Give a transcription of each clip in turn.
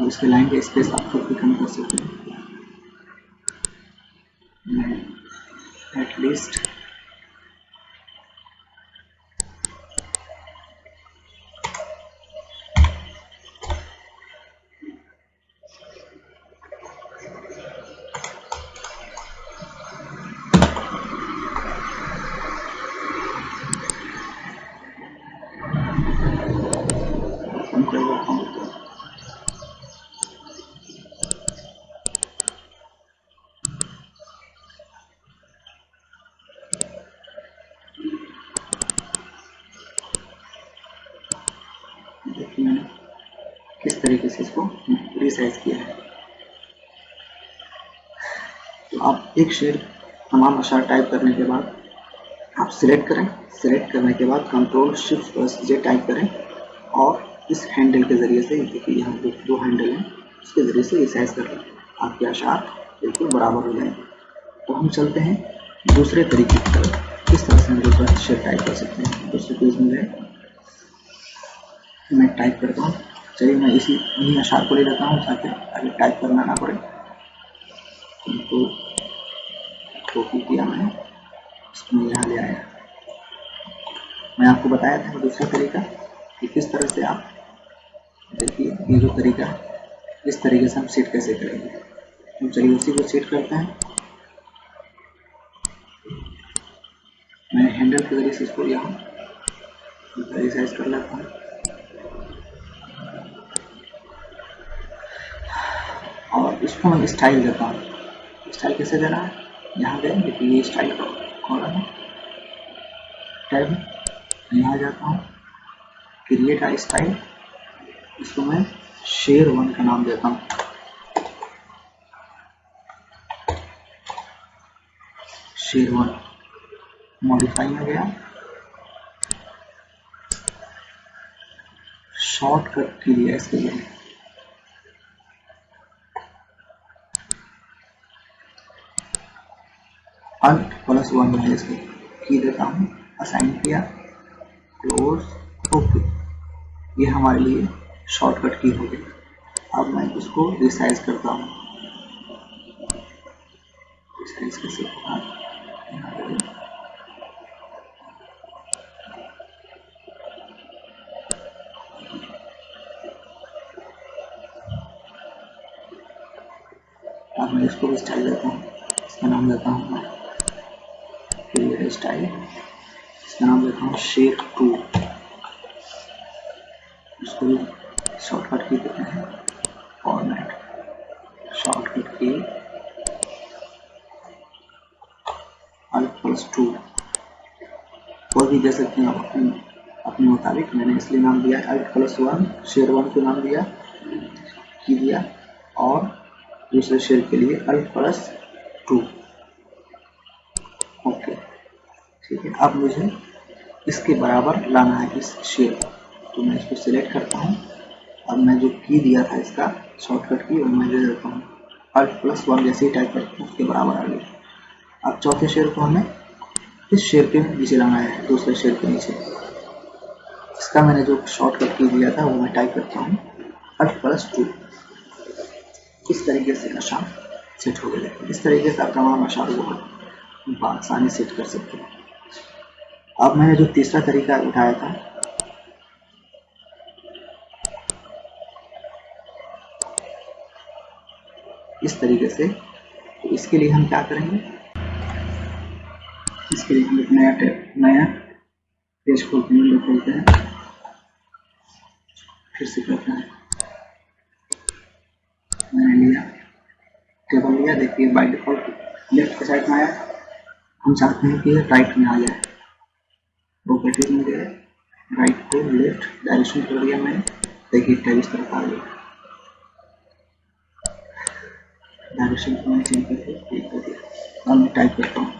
अब इसके लाइन का स्पेस आप खुद भी कम कर सकते हैं। मैं एटलीस्ट देखिए मैंने किस तरीके से इसको रिसाइज किया है। तो आप एक शेर तमाम अशार टाइप करने के बाद आप सिलेक्ट करें। सिलेक्ट करने के बाद कंट्रोल शिफ्ट प्लस जे टाइप करें और इस हैंडल के ज़रिए से, देखिए यहाँ दो हैंडल हैं, उसके ज़रिए से रिसाइज कर लें। आपके अशार बिल्कुल बराबर हो जाएंगे। तो हम चलते हैं दूसरे तरीके की तरफ, किस तरह से हम दूसरा शेर टाइप कर सकते हैं। दूसरे पेज में मैं टाइप करता हूँ। चलिए मैं इन्हीं अशार को ले लेता हूँ ताकि आगे टाइप करना ना पड़े। तो कॉपी किया मैंने, इसको यहाँ ले आया। मैं आपको बताया था दूसरा तरीका कि किस तरह से आप, देखिए ये जो तरीका है इस तरीके से हम सेट कैसे करेंगे। तो चलिए उसी को सेट करते हैं। मैं हैंडल के जरिए से इसको यहाँ रिसाइज कर लेता हूँ और इसको मैं स्टाइल देता हूँ। स्टाइल कैसे देना है, यहाँ गए, देखिए ये स्टाइल का कॉलम है, टैब, यहाँ जाता हूँ, क्रिएट आ स्टाइल, इसको मैं शेर 1 का नाम देता हूँ। शेर 1 मॉडिफाई में गया, शॉर्टकट के लिए इसके लिए Alt + 1 में इसको की देता हूँ, असाइन किया, क्लोज, ओके। ये हमारे लिए शॉर्टकट की हो गई। अब मैं इसको रिसाइज करता हूँ। रिसाइज कैसे होगा, अब मैं इसको भी स्टाइल देता हूँ। इसका नाम देता हूँ मैं क्रिएट स्टाइल, इसका नाम देता हूँ शेर 2। इसको भी शॉर्टकट की देते हैं, फॉर्मेट, शॉर्टकट की Alt + 2, कोई भी दे सकते हैं आप अपने मुताबिक। मैंने इसलिए नाम दिया Alt + 1, शेर 1 को नाम दिया, की दिया, और दूसरे शेर के लिए Alt + 2, ओके, ठीक है। अब मुझे इसके बराबर लाना है इस शेर, तो मैं इसको सिलेक्ट करता हूँ। अब मैं जो की दिया था इसका शॉर्टकट की, और मैं दे देता हूँ Alt + 1, जैसे ही टाइप करता हूँ उसके बराबर आ गया। अब चौथे शेर को हमें इस शेर के नीचे लाना है, दूसरे शेर के नीचे। इसका मैंने जो शॉर्टकट की दिया था वो मैं टाइप करता हूँ Alt + 2। इस तरीके से अशार सेट हो गया। इस तरीके से आप तमाम अशार को आसानी सेट कर सकते हैं। अब मैंने जो तीसरा तरीका उठाया था, इस तरीके से, तो इसके लिए हम क्या करेंगे, इसके लिए हम एक नया पेज खोलते हैं, फिर से करते हैं। मैंने लिया टेबल लिया, देखिए बाय डिफॉल्ट लेफ्ट के साइड में आया, हम चाहते हैं कि राइट में आ जाए। प्रॉपर्टीज में गए, राइट को लेफ्ट डायरेक्शन कर दिया मैंने, देखिए टैब इस तरफ आ गया। डायरेक्शन को मैं चेंज करके क्लिक कर दिया। अब मैं टाइप करता हूँ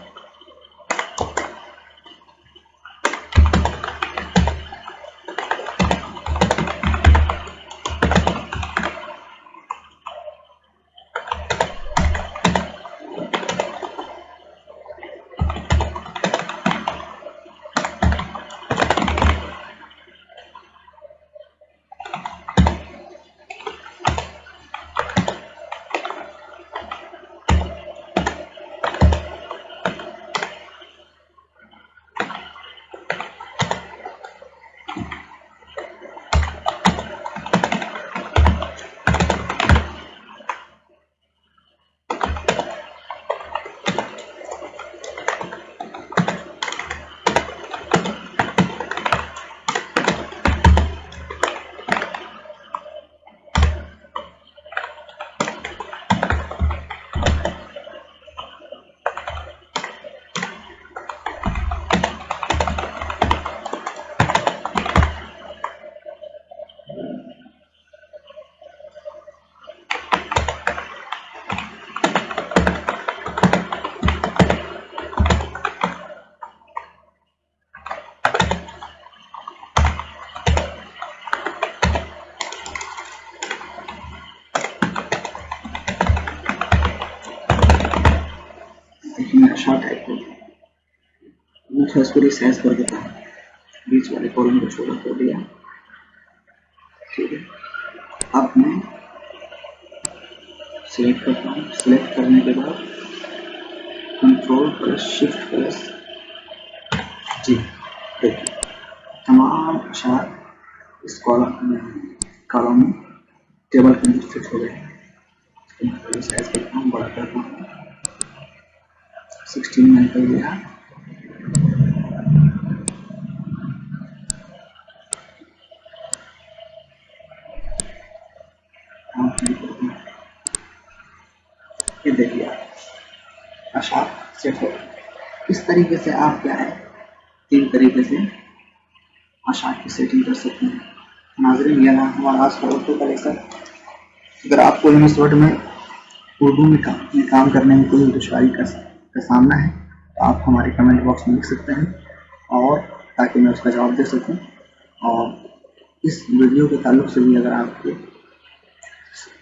आशा टाइप करते हैं। मैं थोड़ा इसको रिसाइज कर देता हूँ, बीच वाले कॉलम को छोटा कर दिया। ठीक है, अब मैं सिलेक्ट करता हूँ। सिलेक्ट करने के बाद कंट्रोल प्लस शिफ्ट प्लस जी, देखिए तमाम अशार इस कॉलम में टेबल के अंदर फिट हो गए। मैं साइज करता हूँ, बड़ा करता हूँ, 16 मैंने कर दिया। ये देखिए अशार सेट हो गए। इस तरीके से आप क्या है, 3 तरीके से अशार की सेटिंग कर सकते हैं। नाज़रीन, यह हमारा आज का उर्दू का लेक्चर। अगर आपको MS वर्ड में उर्दू में काम करने में कोई दुश्वारी का सामना है तो आप हमारे कमेंट बॉक्स में लिख सकते हैं, और ताकि मैं उसका जवाब दे सकूं। और इस वीडियो के ताल्लुक से भी अगर आपके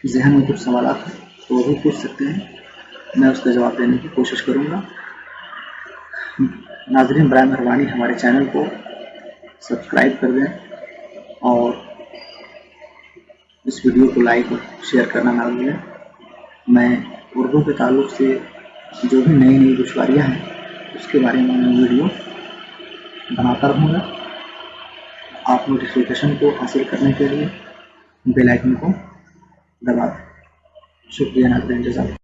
जहन में कुछ सवाल हैं तो वो भी पूछ सकते हैं, मैं उसका जवाब देने की कोशिश करूंगा। नाज़रीन, बराए मेहरबानी हमारे चैनल को सब्सक्राइब कर दें और इस वीडियो को लाइक और शेयर करना ना भूलें। मैं उर्दू के ताल्लुक से जो भी नई नई दुश्वारियाँ हैं उसके बारे में मैं वीडियो बनाता रहूँगा। आप नोटिफिकेशन को हासिल करने के लिए बेल आइकन को दबा दें। शुक्रिया नाज़रीन, जज़ाकल्लाह।